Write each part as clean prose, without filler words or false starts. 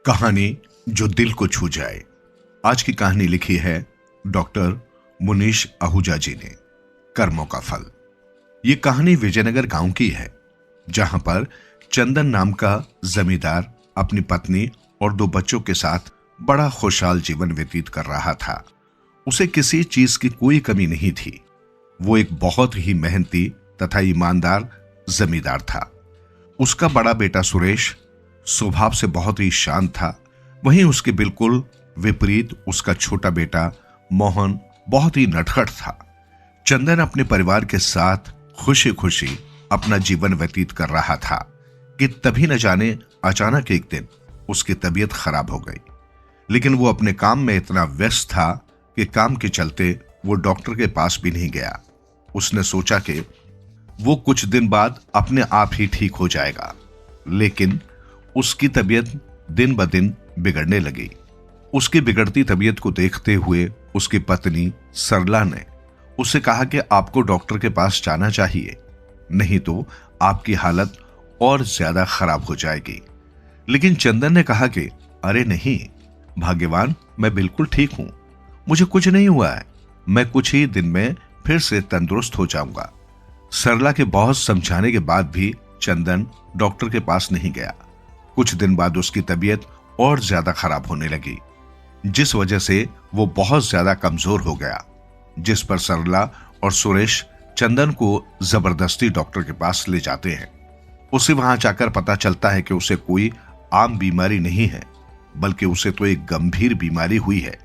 कहानी जो दिल को छू जाए। आज की कहानी लिखी है डॉक्टर मुनीश आहूजा जी ने। कर्मों का फल। ये कहानी विजयनगर गांव की है, जहां पर चंदन नाम का जमींदार अपनी पत्नी और 2 बच्चों के साथ बड़ा खुशहाल जीवन व्यतीत कर रहा था। उसे किसी चीज की कोई कमी नहीं थी। वो एक बहुत ही मेहनती तथा ईमानदार जमींदार था। उसका बड़ा बेटा सुरेश स्वभाव से बहुत ही शांत था। वहीं उसके बिल्कुल विपरीत उसका छोटा बेटा मोहन बहुत ही नटखट था। चंदन अपने परिवार के साथ खुशी खुशी अपना जीवन व्यतीत कर रहा था कि तभी न जाने अचानक एक दिन उसकी तबीयत खराब हो गई। लेकिन वो अपने काम में इतना व्यस्त था कि काम के चलते वो डॉक्टर के पास भी नहीं गया। उसने सोचा कि वो कुछ दिन बाद अपने आप ही ठीक हो जाएगा, लेकिन उसकी तबीयत दिन ब दिन बिगड़ने लगी। उसकी बिगड़ती तबीयत को देखते हुए उसकी पत्नी सरला ने उससे कहा कि आपको डॉक्टर के पास जाना चाहिए, नहीं तो आपकी हालत और ज्यादा खराब हो जाएगी। लेकिन चंदन ने कहा कि अरे नहीं भाग्यवान, मैं बिल्कुल ठीक हूं, मुझे कुछ नहीं हुआ है, मैं कुछ ही दिन में फिर से तंदुरुस्त हो जाऊंगा। सरला के बहुत समझाने के बाद भी चंदन डॉक्टर के पास नहीं गया। कुछ दिन बाद उसकी तबीयत और ज्यादा खराब होने लगी, जिस वजह से वो बहुत ज्यादा कमजोर हो गया। जिस पर सरला और सुरेश चंदन को जबरदस्ती डॉक्टर के पास ले जाते हैं। उसे वहां जाकर पता चलता है कि उसे कोई आम बीमारी नहीं है, बल्कि उसे तो एक गंभीर बीमारी हुई है,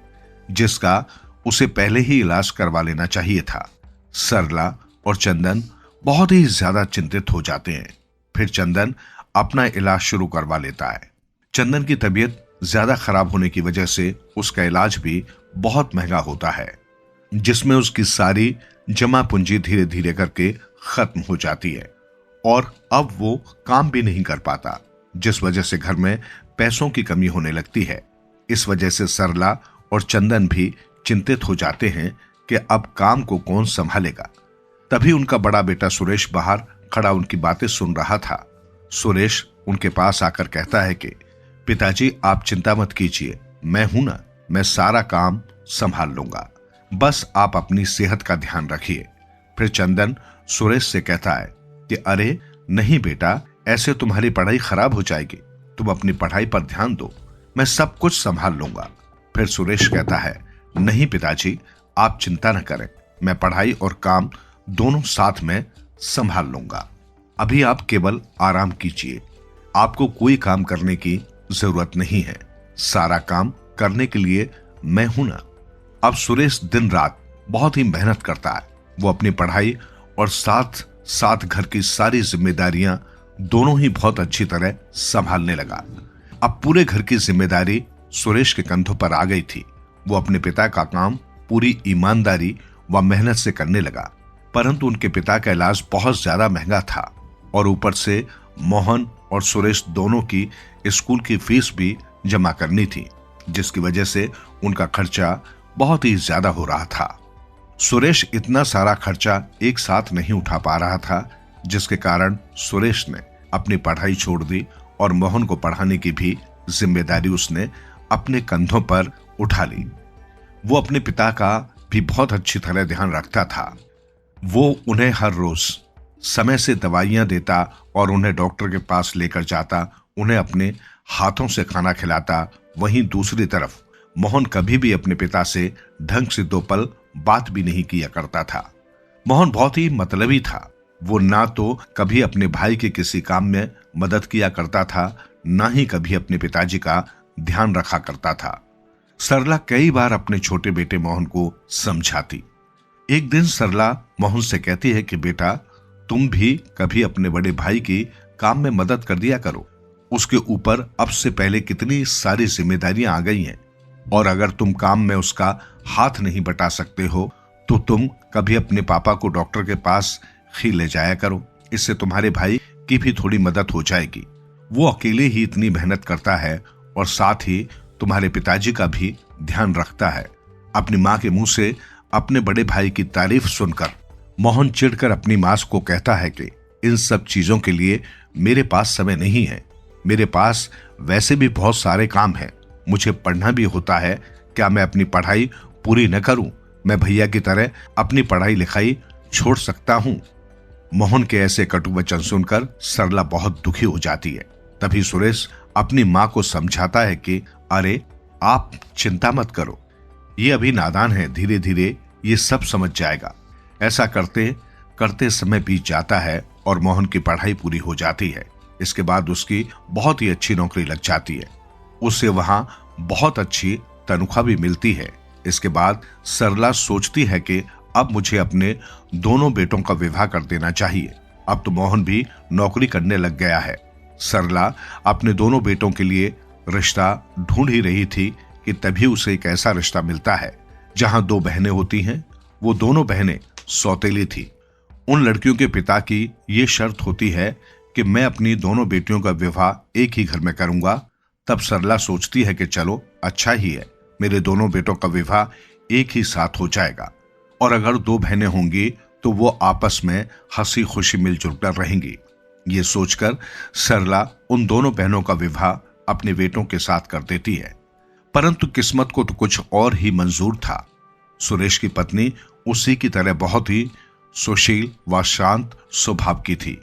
जिसका उसे पहले ही इलाज करवा लेना चाहिए था। सरला और चंदन बहुत ही ज्यादा चिंतित हो जाते हैं। फिर चंदन अपना इलाज शुरू करवा लेता है। चंदन की तबीयत ज्यादा खराब होने की वजह से उसका इलाज भी बहुत महंगा होता है, जिसमें उसकी सारी जमा पूंजी धीरे धीरे करके खत्म हो जाती है और अब वो काम भी नहीं कर पाता, जिस वजह से घर में पैसों की कमी होने लगती है। इस वजह से सरला और चंदन भी चिंतित हो जाते हैं कि अब काम को कौन संभालेगा। तभी उनका बड़ा बेटा सुरेश बाहर खड़ा उनकी बातें सुन रहा था। सुरेश उनके पास आकर कहता है कि पिताजी आप चिंता मत कीजिए, मैं हूं ना, मैं सारा काम संभाल लूंगा, बस आप अपनी सेहत का ध्यान रखिए। फिर चंदन सुरेश से कहता है कि अरे नहीं बेटा, ऐसे तुम्हारी पढ़ाई खराब हो जाएगी, तुम अपनी पढ़ाई पर ध्यान दो, मैं सब कुछ संभाल लूंगा। फिर सुरेश कहता है नहीं पिताजी, आप चिंता न करें, मैं पढ़ाई और काम दोनों साथ में संभाल लूंगा। अभी आप केवल आराम कीजिए, आपको कोई काम करने की जरूरत नहीं है, सारा काम करने के लिए मैं हूं ना। अब सुरेश दिन रात बहुत ही मेहनत करता है। वो अपनी पढ़ाई और साथ साथ घर की सारी जिम्मेदारियां दोनों ही बहुत अच्छी तरह संभालने लगा। अब पूरे घर की जिम्मेदारी सुरेश के कंधों पर आ गई थी। वो अपने पिता का काम पूरी ईमानदारी व मेहनत से करने लगा, परंतु उनके पिता का इलाज बहुत ज्यादा महंगा था और ऊपर से मोहन और सुरेश दोनों की स्कूल की फीस भी जमा करनी थी, जिसकी वजह से उनका खर्चा बहुत ही ज्यादा हो रहा था। सुरेश इतना सारा खर्चा एक साथ नहीं उठा पा रहा था, जिसके कारण सुरेश ने अपनी पढ़ाई छोड़ दी और मोहन को पढ़ाने की भी जिम्मेदारी उसने अपने कंधों पर उठा ली। वो अपने पिता का भी बहुत अच्छी तरह ध्यान रखता था। वो उन्हें हर रोज समय से दवाइयां देता और उन्हें डॉक्टर के पास लेकर जाता, उन्हें अपने हाथों से खाना खिलाता। वहीं दूसरी तरफ मोहन कभी भी अपने पिता से ढंग से 2 पल बात भी नहीं किया करता था। मोहन बहुत ही मतलबी था। वो ना तो कभी अपने भाई के किसी काम में मदद किया करता था, ना ही कभी अपने पिताजी का ध्यान रखा करता था। सरला कई बार अपने छोटे बेटे मोहन को समझाती। एक दिन सरला मोहन से कहती है कि बेटा, तुम भी कभी अपने बड़े भाई की काम में मदद कर दिया करो। उसके ऊपर अब से पहले कितनी सारी जिम्मेदारियां आ गई हैं, और अगर तुम काम में उसका हाथ नहीं बटा सकते हो तो तुम कभी अपने पापा को डॉक्टर के पास ही ले जाया करो। इससे तुम्हारे भाई की भी थोड़ी मदद हो जाएगी। वो अकेले ही इतनी मेहनत करता है और साथ ही तुम्हारे पिताजी का भी ध्यान रखता है। अपनी माँ के मुंह से अपने बड़े भाई की तारीफ सुनकर मोहन चिढ़कर अपनी माँ को कहता है कि इन सब चीजों के लिए मेरे पास समय नहीं है, मेरे पास वैसे भी बहुत सारे काम हैं, मुझे पढ़ना भी होता है। क्या मैं अपनी पढ़ाई पूरी न करूं? मैं भैया की तरह अपनी पढ़ाई लिखाई छोड़ सकता हूं? मोहन के ऐसे कटु वचन सुनकर सरला बहुत दुखी हो जाती है। तभी सुरेश अपनी माँ को समझाता है कि अरे आप चिंता मत करो, ये अभी नादान है, धीरे धीरे ये सब समझ जाएगा। ऐसा करते करते समय बीत जाता है और मोहन की पढ़ाई पूरी हो जाती है। इसके बाद उसकी बहुत ही अच्छी नौकरी लग जाती है। उसे वहां बहुत अच्छी तनख्वाह भी मिलती है। इसके बाद सरला सोचती है कि अब मुझे अपने दोनों बेटों का विवाह कर देना चाहिए। अब तो मोहन भी नौकरी करने लग गया है। सरला अपने दोनों बेटों के लिए रिश्ता ढूंढ ही रही थी कि तभी उसे एक ऐसा रिश्ता मिलता है जहां दो बहनें होती हैं। वो दोनों बहनें सौतेली थी। उन लड़कियों के पिता की ये शर्त होती है कि मैं अपनी दोनों बेटियों का विवाह एक ही घर में करूंगा। तब सरला सोचती है कि चलो अच्छा ही है, मेरे दोनों बेटों का विवाह एक ही साथ हो जाएगा और अगर दो बहनें होंगी तो वो आपस में हंसी खुशी मिलजुल कर रहेंगी। ये सोचकर सरला उन दोनों बहनों का विवाह अपने बेटों के साथ कर देती है। परंतु किस्मत को तो कुछ और ही मंजूर था। सुरेश की पत्नी उसी की तरह बहुत ही सुशील व शांत स्वभाव की थी।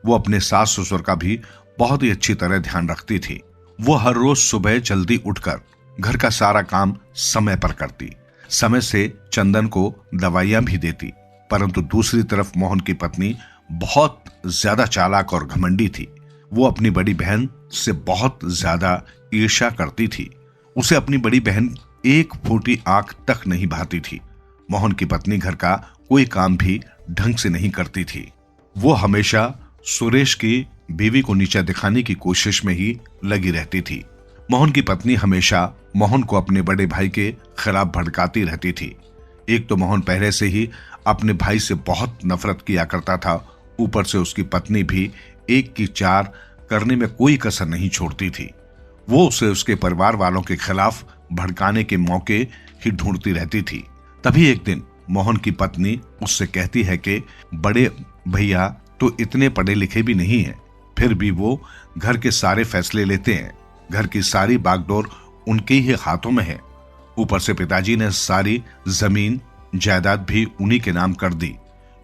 वो अपने सास ससुर का भी बहुत ही अच्छी तरह ध्यान रखती थी। वो हर रोज सुबह जल्दी उठकर घर का सारा काम समय पर करती, समय से चंदन को दवाइयां भी देती। परंतु दूसरी तरफ मोहन की पत्नी बहुत ज्यादा चालाक और घमंडी थी। वो अपनी बड़ी बहन से बहुत ज्यादा ईर्ष्या करती थी। उसे अपनी बड़ी बहन एक फूटी आंख तक नहीं भाती थी। मोहन की पत्नी घर का कोई काम भी ढंग से नहीं करती थी। वो हमेशा सुरेश की बीवी को नीचा दिखाने की कोशिश में ही लगी रहती थी। मोहन की पत्नी हमेशा मोहन को अपने बड़े भाई के खिलाफ भड़काती रहती थी। एक तो मोहन पहले से ही अपने भाई से बहुत नफरत किया करता था, ऊपर से उसकी पत्नी भी एक की चार करने में कोई कसर नहीं छोड़ती थी। वो उसे उसके परिवार वालों के खिलाफ भड़काने के मौके ही ढूंढती रहती थी। तभी एक दिन मोहन की पत्नी उससे कहती है कि बड़े भैया तो इतने पढ़े लिखे भी नहीं है, फिर भी वो घर के सारे फैसले लेते हैं। घर की सारी बागडोर उनके ही हाथों में है। ऊपर से पिताजी ने सारी जमीन जायदाद भी उन्हीं के नाम कर दी।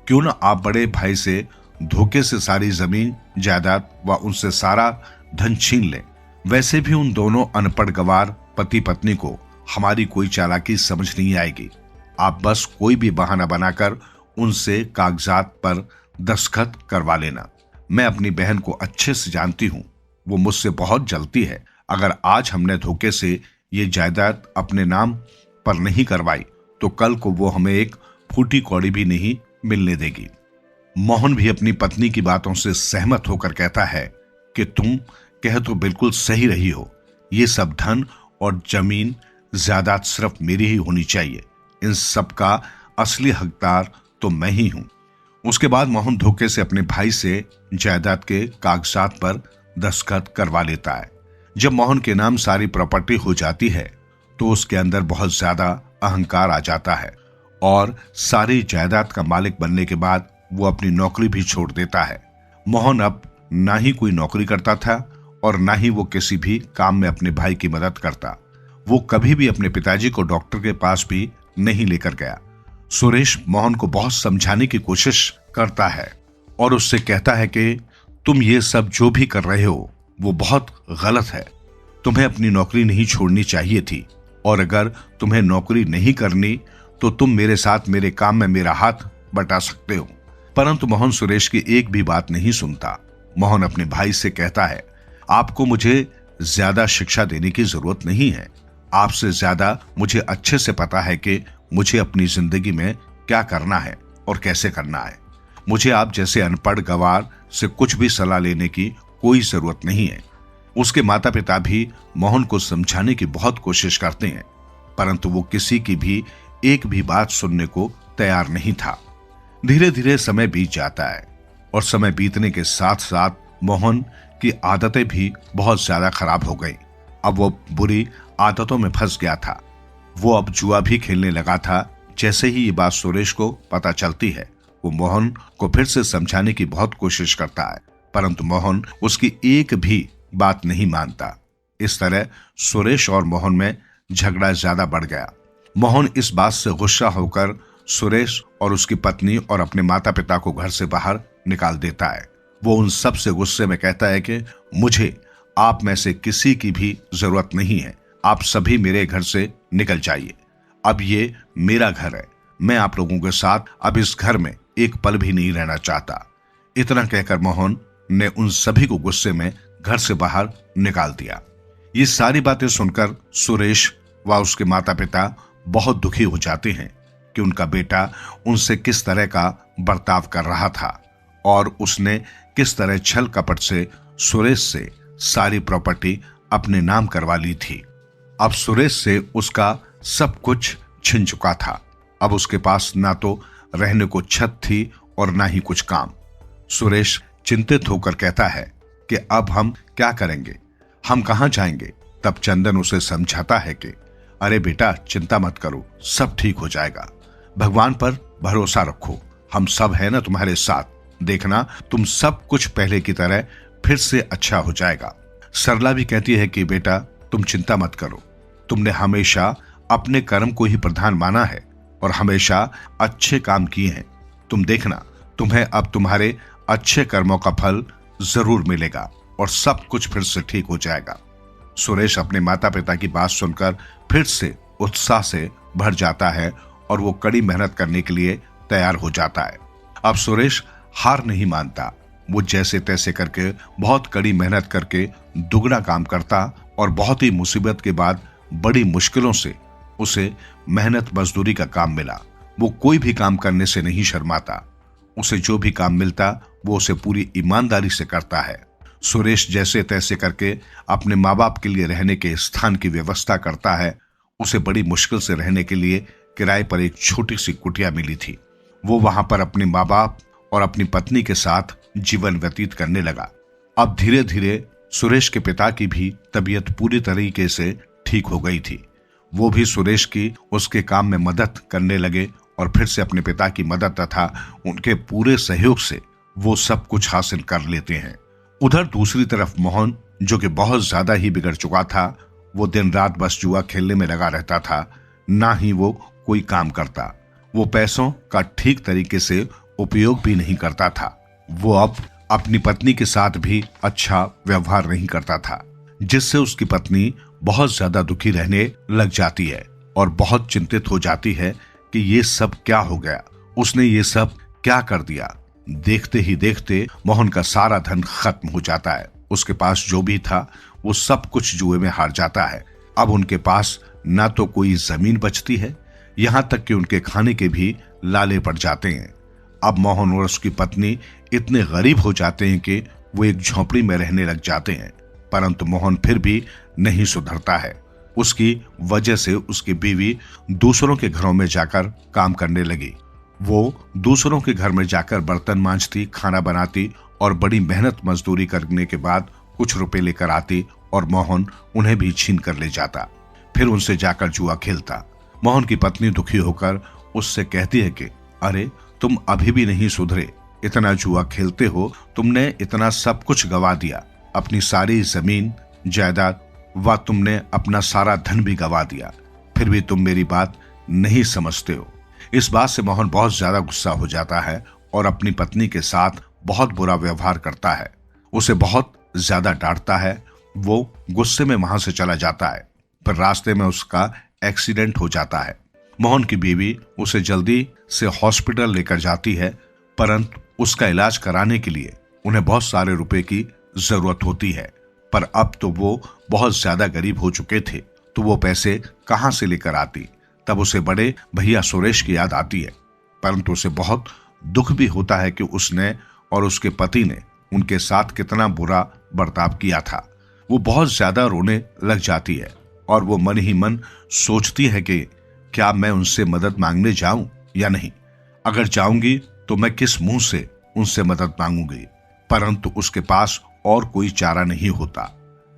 क्यों ना आप बड़े भाई से धोखे से सारी जमीन जायदाद व उनसे सारा धन छीन लें। वैसे भी उन दोनों अनपढ़ गवार पति पत्नी को हमारी कोई चालाकी समझ नहीं आएगी। आप बस कोई भी बहाना बनाकर उनसे कागजात पर दस्तखत करवा लेना। मैं अपनी बहन को अच्छे से जानती हूँ, वो मुझसे बहुत जलती है। अगर आज हमने धोखे से ये जायदाद अपने नाम पर नहीं करवाई तो कल को वो हमें एक फूटी कौड़ी भी नहीं मिलने देगी। मोहन भी अपनी पत्नी की बातों से सहमत होकर कहता है कि तुम कह तो बिल्कुल सही रही हो, ये सब धन और जमीन जायदाद सिर्फ मेरी ही होनी चाहिए। इन सब का असली हकदार तो मैं ही हूं। उसके बाद मोहन धोखे से अपने भाई से जायदाद के कागजात पर दस्तखत करवा लेता है। जब मोहन के नाम सारी प्रॉपर्टी हो जाती है तो उसके अंदर बहुत ज्यादा अहंकार आ जाता है और सारी जायदाद का मालिक बनने के बाद वो अपनी नौकरी भी छोड़ देता है। मोहन अब ना ही कोई नौकरी करता था और ना ही वो किसी भी काम में अपने भाई की मदद करता। वो कभी भी अपने पिताजी को डॉक्टर के पास भी नहीं लेकर गया। सुरेश मोहन को बहुत समझाने की कोशिश करता है और उससे कहता है कि तुम ये सब जो भी कर रहे हो वो बहुत गलत है। तुम्हें अपनी नौकरी नहीं छोड़नी चाहिए थी और अगर तुम्हें नौकरी नहीं करनी तो तुम मेरे साथ मेरे काम में मेरा हाथ बटा सकते हो। परंतु मोहन सुरेश की एक भी बात नहीं सुनता। मोहन अपने भाई से कहता है, आपको मुझे ज्यादा शिक्षा देने की जरूरत नहीं है। आपसे ज्यादा मुझे अच्छे से पता है कि मुझे अपनी जिंदगी में क्या करना है और कैसे करना है। मुझे आप जैसे अनपढ़ गवार से कुछ भी सलाह लेने की कोई जरूरत नहीं है। उसके माता पिता भी मोहन को समझाने की बहुत कोशिश करते हैं, परंतु वो किसी की भी एक भी बात सुनने को तैयार नहीं था। धीरे धीरे समय बीत जाता है और समय बीतने के साथ साथ मोहन की आदतें भी बहुत ज्यादा खराब हो गई। अब वो बुरी आदतों में फंस गया था। वो अब जुआ भी खेलने लगा था। जैसे ही ये बात सुरेश को पता चलती है वो मोहन को फिर से समझाने की बहुत कोशिश करता है, परंतु मोहन उसकी एक भी बात नहीं मानता। इस तरह सुरेश और मोहन में झगड़ा ज्यादा बढ़ गया। मोहन इस बात से गुस्सा होकर सुरेश और उसकी पत्नी और अपने माता पिता को घर से बाहर निकाल देता है। वो उन सब से गुस्से में कहता है कि मुझे आप में से किसी की भी जरूरत नहीं है, आप सभी मेरे घर से निकल जाइए। अब ये मेरा घर है, मैं आप लोगों के साथ अब इस घर में एक पल भी नहीं रहना चाहता। इतना कहकर मोहन ने उन सभी को गुस्से में घर से बाहर निकाल दिया। ये सारी बातें सुनकर सुरेश व उसके माता पिता बहुत दुखी हो जाते हैं कि उनका बेटा उनसे किस तरह का बर्ताव कर रहा था और उसने किस तरह छल कपट से सुरेश से सारी प्रॉपर्टी अपने नाम करवा ली थी। अब सुरेश से उसका सब कुछ छिन चुका था। अब उसके पास ना तो रहने को छत थी और ना ही कुछ काम। सुरेश चिंतित होकर कहता है कि अब हम क्या करेंगे, हम कहां जाएंगे। तब चंदन उसे समझाता है कि अरे बेटा, चिंता मत करो, सब ठीक हो जाएगा, भगवान पर भरोसा रखो, हम सब है ना तुम्हारे साथ, देखना तुम सब कुछ पहले की तरह फिर से अच्छा हो जाएगा। सरला भी कहती है कि बेटा तुम चिंता मत करो, तुमने हमेशा अपने कर्म को ही प्रधान माना है और हमेशा अच्छे काम किए हैं। तुम देखना तुम्हें अब तुम्हारे अच्छे कर्मों का फल जरूर मिलेगा और सब कुछ फिर से ठीक हो जाएगा। सुरेश अपने माता पिता की बात सुनकर फिर से उत्साह से भर जाता है और वो कड़ी मेहनत करने के लिए तैयार हो जाता है। अब सुरेश हार नहीं मानता। वो जैसे तैसे करके बहुत कड़ी मेहनत करके दुगना काम करता और बहुत ही मुसीबत के बाद बड़ी मुश्किलों से उसे मेहनत मजदूरी का काम मिला। वो कोई भी काम करने से नहीं शर्माता। उसे जो भी काम मिलता वो उसे पूरी ईमानदारी से करता है। सुरेश जैसे तैसे करके अपने माँ बाप के लिए रहने के स्थान की व्यवस्था करता है। उसे बड़ी मुश्किल से रहने के लिए किराए पर एक छोटी सी कुटिया मिली थी। वो वहां पर अपने माँ बाप और अपनी पत्नी के साथ जीवन व्यतीत करने लगा। अब धीरे धीरे सुरेश के पिता की भी तबीयत पूरी तरीके से ठीक हो गई थी। वो भी सुरेश की उसके काम में मदद करने लगे और फिर से अपने पिता की मदद तथा उनके पूरे सहयोग से वो सब कुछ हासिल कर लेते हैं। उधर दूसरी तरफ मोहन, जो कि बहुत ज्यादा ही बिगड़ चुका था, वो दिन रात बस जुआ खेलने में लगा रहता था, ना ही वो कोई काम करता। वो पैसों का ठीक तरीके से उपयोग भी नहीं करता था। वो अब अपनी पत्नी के साथ भी अच्छा व्यवहार नहीं करता था, जिससे उसकी पत्नी बहुत ज्यादा दुखी रहने लग जाती है और बहुत चिंतित हो जाती है कि ये सब क्या हो गया, उसने ये सब क्या कर दिया। देखते ही देखते मोहन का सारा धन खत्म हो जाता है। उसके पास जो भी था वो सब कुछ जुए में हार जाता है। अब उनके पास ना तो कोई जमीन बचती है, यहाँ तक कि उनके खाने के भी लाले पड़ जाते हैं। अब मोहन और उसकी पत्नी इतने गरीब हो जाते हैं कि वो एक झोपड़ी में रहने लग जाते हैं। परंतु मोहन फिर भी नहीं सुधरता है। उसकी वजह से उसकी बीवी दूसरों के घरों में जाकर काम करने लगी। वो दूसरों के घर में जाकर बर्तन मांजती, खाना बनाती और बड़ी मेहनत मजदूरी करने के बाद कुछ रुपए लेकर आती और मोहन उन्हें भी छीन कर ले जाता। फिर उनसे जाकर जुआ खेलता। मोहन की पत्नी दुखी होकर उससे कहती है कि अरे तुम अभी भी नहीं सुधरे, इतना जुआ खेलते हो, तुमने इतना सब कुछ गवा दिया, अपनी सारी जमीन जायदाद व तुमने अपना सारा धन भी गवा दिया, फिर भी तुम मेरी बात नहीं समझते हो। इस बात से मोहन बहुत ज्यादा गुस्सा हो जाता है और अपनी पत्नी के साथ बहुत बुरा व्यवहार करता है, उसे बहुत ज्यादा डांटता है। वो गुस्से में वहां से चला जाता है, पर रास्ते में उसका एक्सीडेंट हो जाता है। मोहन की बीवी उसे जल्दी से हॉस्पिटल लेकर जाती है, परंतु उसका इलाज कराने के लिए उन्हें बहुत सारे रुपए की जरूरत होती है। पर अब तो वो बहुत ज्यादा गरीब हो चुके थे, तो वो पैसे कहां से लेकर आती। तब उसे बड़े भैया सुरेश की याद आती है, परंतु उसे बहुत दुख भी होता है कि उसने और उसके पति ने उनके साथ कितना बुरा बर्ताव किया था। वो बहुत ज्यादा रोने लग जाती है और वो मन ही मन सोचती है कि क्या मैं उनसे मदद मांगने जाऊं या नहीं। अगर जाऊंगी तो मैं किस मुंह से उनसे मदद मांगूंगी, परंतु उसके पास और कोई चारा नहीं होता।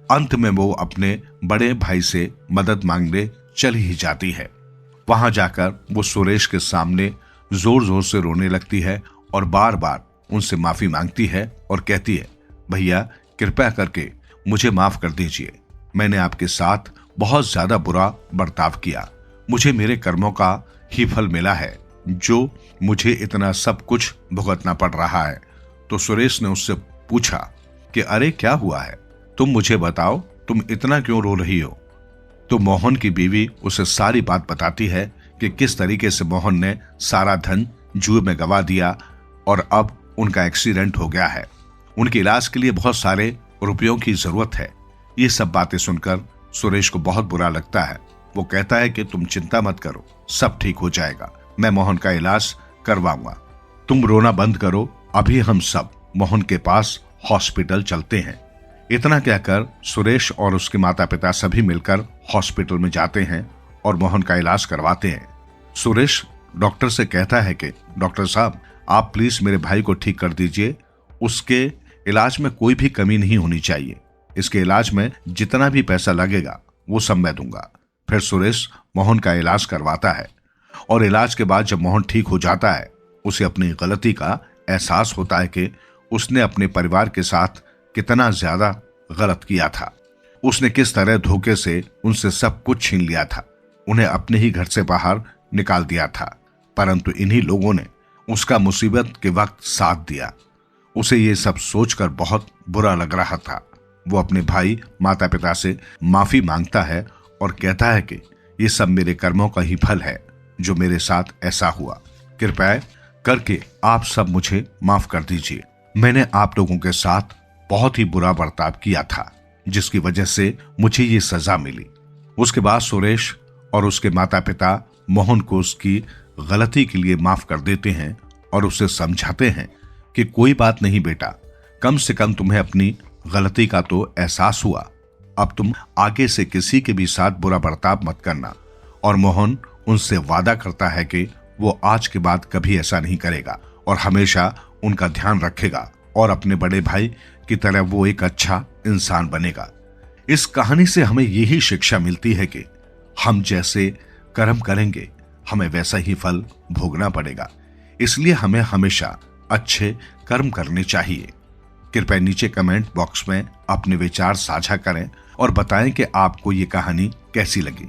अंत में वो अपने बड़े भाई से मदद मांगने चली ही जाती है। वहां जाकर वो सुरेश के सामने जोर जोर से रोने लगती है और बार बार उनसे माफी मांगती है और कहती है, भैया कृपया करके मुझे माफ कर दीजिए। मैंने आपके साथ बहुत ज्यादा बुरा बर्ताव किया। मुझे मेरे कर्मों का ही फल मिला है जो मुझे इतना सब कुछ भुगतना पड़ रहा है। तो सुरेश ने उससे पूछा कि अरे क्या हुआ है, तुम मुझे बताओ, तुम इतना क्यों रो रही हो। तो मोहन की बीवी उसे सारी बात बताती है कि किस तरीके से मोहन ने सारा धन जुए में गवा दिया और अब उनका एक्सीडेंट हो गया है। उनके इलाज के लिए बहुत सारे रुपयों की जरूरत है। ये सब बातें सुनकर सुरेश को बहुत बुरा लगता है। वो कहता है कि तुम चिंता मत करो, सब ठीक हो जाएगा, मैं मोहन का इलाज करवाऊंगा। तुम रोना बंद करो, अभी हम सब मोहन के पास हॉस्पिटल चलते हैं। इतना कहकर सुरेश और उसके माता पिता सभी मिलकर हॉस्पिटल में जाते हैं और मोहन का इलाज करवाते हैं। सुरेश डॉक्टर से कहता है कि डॉक्टर साहब, आप प्लीज मेरे भाई को ठीक कर दीजिए, उसके इलाज में कोई भी कमी नहीं होनी चाहिए। इसके इलाज में जितना भी पैसा लगेगा वो सब मैं दूंगा। फिर सुरेश मोहन का इलाज करवाता है और इलाज के बाद जब मोहन ठीक हो जाता है, उसे अपनी गलती का एहसास होता है कि उसने अपने परिवार के साथ कितना ज्यादा गलत किया था। उसने किस तरह धोखे से उनसे सब कुछ छीन लिया था, उन्हें अपने ही घर से बाहर निकाल दिया था, परंतु इन्हीं लोगों ने उसका मुसीबत के वक्त साथ दिया। उसे ये सब सोचकर बहुत बुरा लग रहा था। वो अपने भाई माता पिता से माफी मांगता है और कहता है कि ये सब मेरे कर्मों का ही फल है जो मेरे साथ ऐसा हुआ। कृपया करके आप सब मुझे माफ कर दीजिए। मैंने आप लोगों के साथ बहुत ही बुरा बर्ताव किया था, जिसकी वजह से मुझे ये सजा मिली। उसके बाद सुरेश और उसके माता पिता मोहन को उसकी गलती के लिए माफ कर देते हैं और उसे समझाते हैं कि कोई बात नहीं बेटा, कम से कम तुम्हें अपनी गलती का तो एहसास हुआ। अब तुम आगे से किसी के भी साथ बुरा बर्ताव मत करना। और मोहन उनसे वादा करता है कि वो आज के बाद कभी ऐसा नहीं करेगा और हमेशा उनका ध्यान रखेगा और अपने बड़े भाई की तरह वो एक अच्छा इंसान बनेगा। इस कहानी से हमें यही शिक्षा मिलती है कि हम जैसे कर्म करेंगे हमें वैसा ही फल भोगना पड़ेगा। इसलिए हमें हमेशा अच्छे कर्म करने चाहिए। कृपया नीचे कमेंट बॉक्स में अपने विचार साझा करें और बताएं कि आपको ये कहानी कैसी लगी।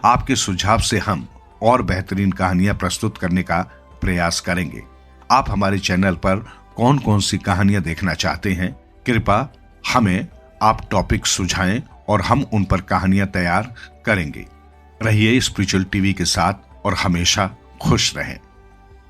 आपके सुझाव से हम और बेहतरीन कहानियां प्रस्तुत करने का प्रयास करेंगे। आप हमारे चैनल पर कौन कौन सी कहानियां देखना चाहते हैं, कृपया हमें आप टॉपिक सुझाएं और हम उन पर कहानियां तैयार करेंगे। रहिए स्पिरिचुअल टीवी के साथ और हमेशा खुश रहें।